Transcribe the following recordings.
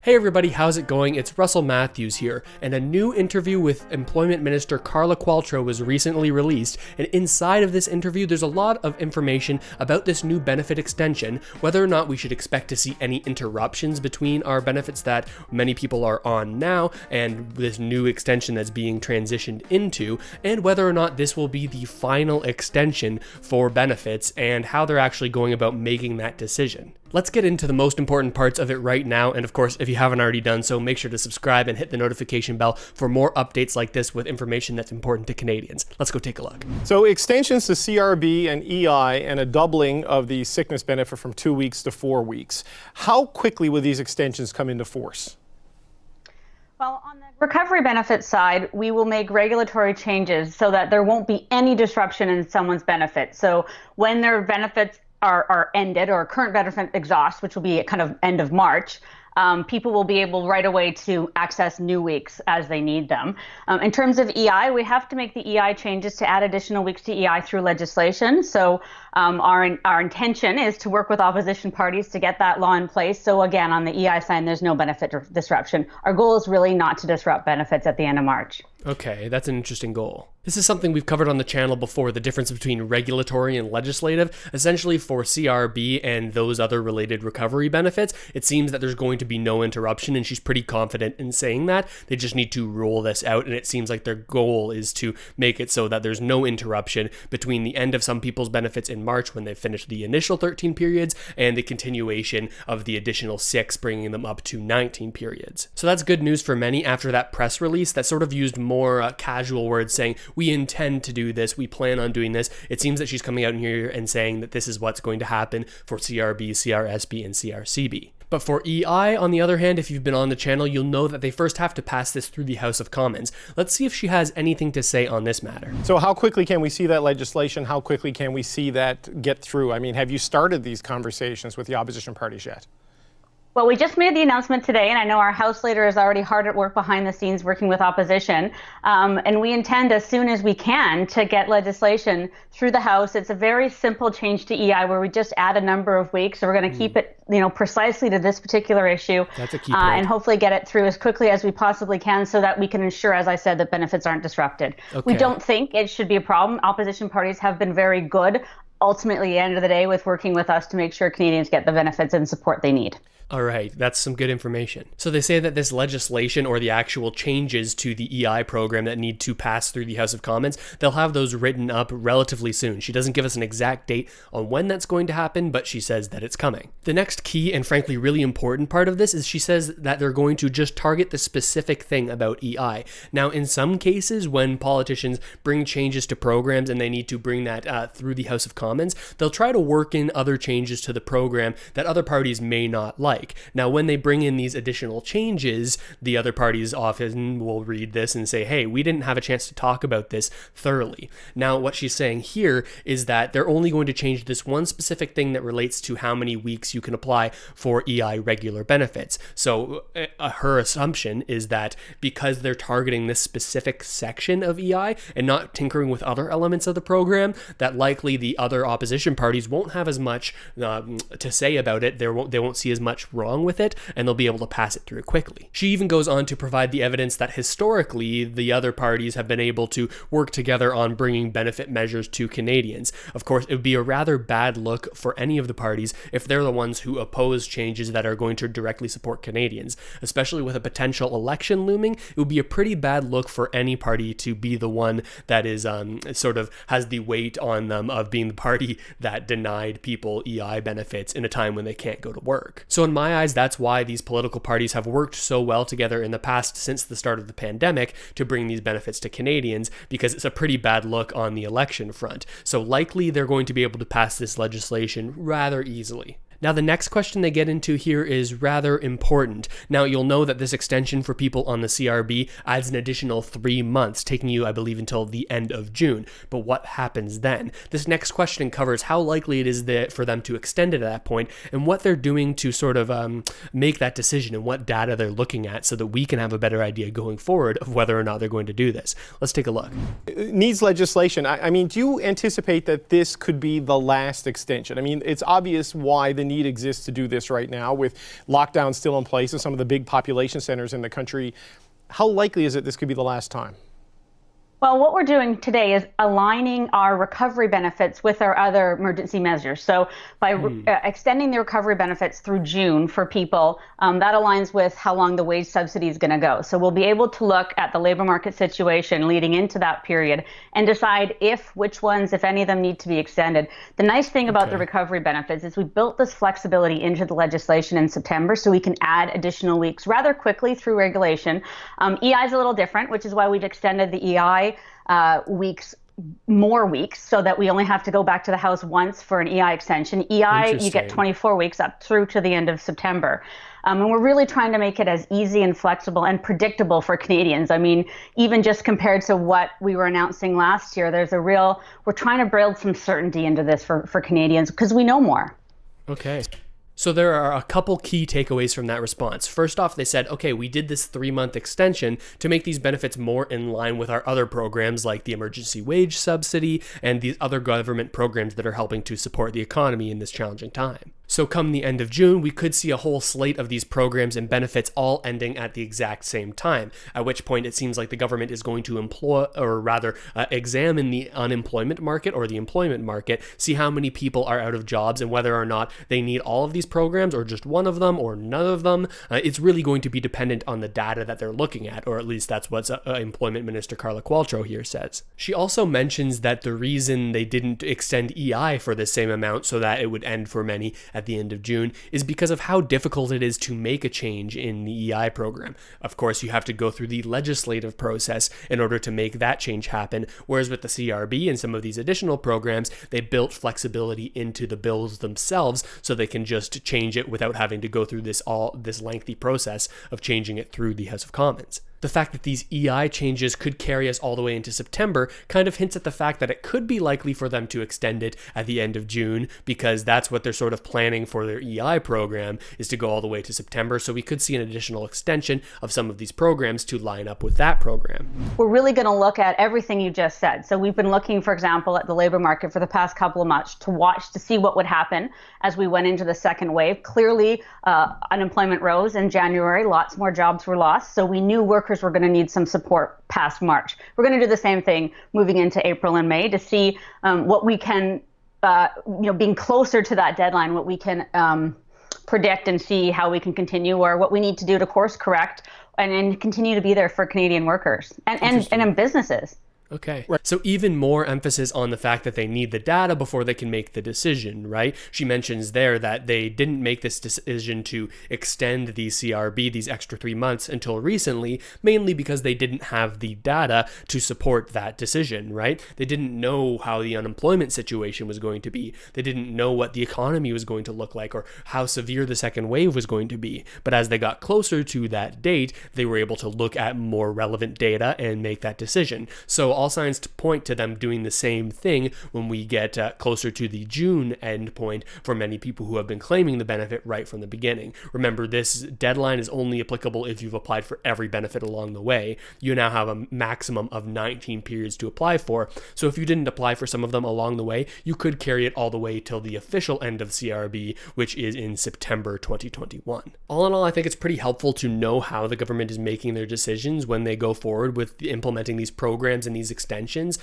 Hey everybody, how's it going? It's Russell Matthews here, and a new interview with Employment Minister Carla Qualtrough was recently released, and inside of this interview there's a lot of information about this new benefit extension, whether or not we should expect to see any interruptions between our benefits that many people are on now and this new extension that's being transitioned into, and whether or not this will be the final extension for benefits and how they're actually going about making that decision. Let's get into the most important parts of it right now, and of course, if you haven't already done so, make sure to subscribe and hit the notification bell for more updates like this with information that's important to Canadians. Let's go take a look. So extensions to CRB and EI and a doubling of the sickness benefit from 2 weeks to 4 weeks. How quickly will these extensions come into force? Well, on the recovery benefits side, we will make regulatory changes so that there won't be any disruption in someone's benefits. So when their benefits are ended or current benefit exhaust, which will be at kind of end of March, people will be able right away to access new weeks as they need them. In terms of EI, we have to make the EI changes to add additional weeks to EI through legislation. So our intention is to work with opposition parties to get that law in place. So again, on the EI side, there's no benefit disruption. Our goal is really not to disrupt benefits at the end of March. Okay, that's an interesting goal. This is something we've covered on the channel before, the difference between regulatory and legislative. Essentially for CRB and those other related recovery benefits, it seems that there's going to be no interruption, and she's pretty confident in saying that. They just need to roll this out, and it seems like their goal is to make it so that there's no interruption between the end of some people's benefits in March when they finish the initial 13 periods and the continuation of the additional 6, bringing them up to 19 periods. So that's good news for many after that press release that sort of used more casual words saying, we intend to do this, we plan on doing this. It seems that she's coming out in here and saying that this is what's going to happen for CRB, CRSB, and CRCB. But for EI, on the other hand, if you've been on the channel, you'll know that they first have to pass this through the House of Commons. Let's see if she has anything to say on this matter. So how quickly can we see that legislation? How quickly can we see that get through? I mean, have you started these conversations with the opposition parties yet? Well, we just made the announcement today, and I know our House leader is already hard at work behind the scenes working with opposition. And we intend as soon as we can to get legislation through the House. It's a very simple change to EI where we just add a number of weeks. So we're going to keep it, precisely to this particular issue. That's a key point. And hopefully get it through as quickly as we possibly can so that we can ensure, as I said, that benefits aren't disrupted. Okay. We don't think it should be a problem. Opposition parties have been very good, ultimately, at the end of the day, with working with us to make sure Canadians get the benefits and support they need. All right, that's some good information. So they say that this legislation or the actual changes to the EI program that need to pass through the House of Commons, they'll have those written up relatively soon. She doesn't give us an exact date on when that's going to happen, but she says that it's coming. The next key and frankly really important part of this is she says that they're going to just target the specific thing about EI. Now, in some cases, when politicians bring changes to programs and they need to bring that through the House of Commons, they'll try to work in other changes to the program that other parties may not like. Now, when they bring in these additional changes, the other parties often will read this and say, hey, we didn't have a chance to talk about this thoroughly. Now, what she's saying here is that they're only going to change this one specific thing that relates to how many weeks you can apply for EI regular benefits. So her assumption is that because they're targeting this specific section of EI and not tinkering with other elements of the program, that likely the other opposition parties won't have as much to say about it. They won't see as much wrong with it, and they'll be able to pass it through quickly. She even goes on to provide the evidence that historically the other parties have been able to work together on bringing benefit measures to Canadians. Of course, it would be a rather bad look for any of the parties if they're the ones who oppose changes that are going to directly support Canadians. Especially with a potential election looming, it would be a pretty bad look for any party to be the one that is sort of has the weight on them of being the party that denied people EI benefits in a time when they can't go to work. So in my eyes, that's why these political parties have worked so well together in the past since the start of the pandemic to bring these benefits to Canadians, because it's a pretty bad look on the election front. So likely they're going to be able to pass this legislation rather easily. Now, the next question they get into here is rather important. Now, you'll know that this extension for people on the CRB adds an additional 3 months, taking you, I believe, until the end of June. But what happens then? This next question covers how likely it is for them to extend it at that point and what they're doing to sort of make that decision and what data they're looking at so that we can have a better idea going forward of whether or not they're going to do this. Let's take a look. It needs legislation. I mean, do you anticipate that this could be the last extension? I mean, it's obvious why the need exists to do this right now with lockdowns still in place in some of the big population centers in the country. How likely is it this could be the last time? Well, what we're doing today is aligning our recovery benefits with our other emergency measures. So by extending the recovery benefits through June for people, that aligns with how long the wage subsidy is going to go. So we'll be able to look at the labor market situation leading into that period and decide which ones, if any of them, need to be extended. The nice thing about the recovery benefits is we built this flexibility into the legislation in September so we can add additional weeks rather quickly through regulation. EI is a little different, which is why we've extended the EI more weeks so that we only have to go back to the House once for an EI extension. EI, you get 24 weeks up through to the end of September. And we're really trying to make it as easy and flexible and predictable for Canadians. I mean, even just compared to what we were announcing last year, we're trying to build some certainty into this for Canadians because we know more. Okay. So there are a couple key takeaways from that response. First off, they said, okay, we did this 3-month extension to make these benefits more in line with our other programs like the emergency wage subsidy and these other government programs that are helping to support the economy in this challenging time. So come the end of June, we could see a whole slate of these programs and benefits all ending at the exact same time, at which point it seems like the government is going to examine the unemployment market or the employment market, see how many people are out of jobs and whether or not they need all of these programs or just one of them or none of them. It's really going to be dependent on the data that they're looking at, or at least that's what Employment Minister Carla Qualtrough here says. She also mentions that the reason they didn't extend EI for the same amount so that it would end for many at the end of June is because of how difficult it is to make a change in the EI program. Of course, you have to go through the legislative process in order to make that change happen, whereas with the CRB and some of these additional programs, they built flexibility into the bills themselves so they can just change it without having to go through this lengthy process of changing it through the House of Commons. The fact that these EI changes could carry us all the way into September kind of hints at the fact that it could be likely for them to extend it at the end of June, because that's what they're sort of planning for their EI program, is to go all the way to September. So we could see an additional extension of some of these programs to line up with that program. We're really going to look at everything you just said. So we've been looking, for example, at the labor market for the past couple of months to see what would happen as we went into the second wave. Clearly, unemployment rose in January. Lots more jobs were lost. So we knew workers were going to need some support past March. We're going to do the same thing moving into April and May to see what we can, being closer to that deadline, what we can predict and see how we can continue, or what we need to do to course correct and continue to be there for Canadian workers and in businesses. Okay. Right. So even more emphasis on the fact that they need the data before they can make the decision, right? She mentions there that they didn't make this decision to extend the CRB, these extra 3 months, until recently, mainly because they didn't have the data to support that decision, right? They didn't know how the unemployment situation was going to be. They didn't know what the economy was going to look like or how severe the second wave was going to be. But as they got closer to that date, they were able to look at more relevant data and make that decision. So all signs point to them doing the same thing when we get closer to the June end point for many people who have been claiming the benefit right from the beginning. Remember, this deadline is only applicable if you've applied for every benefit along the way. You now have a maximum of 19 periods to apply for. So if you didn't apply for some of them along the way, you could carry it all the way till the official end of CRB, which is in September 2021. All in all, I think it's pretty helpful to know how the government is making their decisions when they go forward with implementing these programs and these extensions,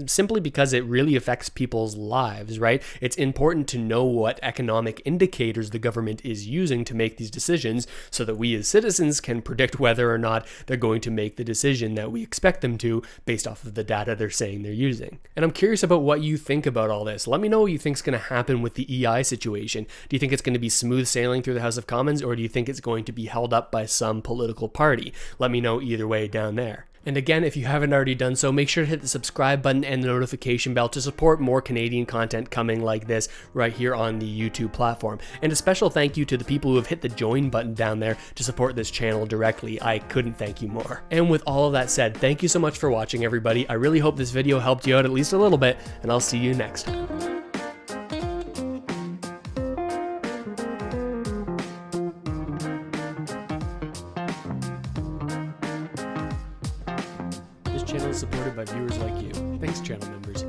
simply because it really affects people's lives, right? It's important to know what economic indicators the government is using to make these decisions so that we as citizens can predict whether or not they're going to make the decision that we expect them to based off of the data they're saying they're using. And I'm curious about what you think about all this. Let me know what you think is going to happen with the EI situation. Do you think it's going to be smooth sailing through the House of Commons, or do you think it's going to be held up by some political party? Let me know either way down there. And again, if you haven't already done so, make sure to hit the subscribe button and the notification bell to support more Canadian content coming like this right here on the YouTube platform. And a special thank you to the people who have hit the join button down there to support this channel directly. I couldn't thank you more. And with all of that said, thank you so much for watching, everybody. I really hope this video helped you out at least a little bit, and I'll see you next time. This channel is supported by viewers like you. Thanks, channel members.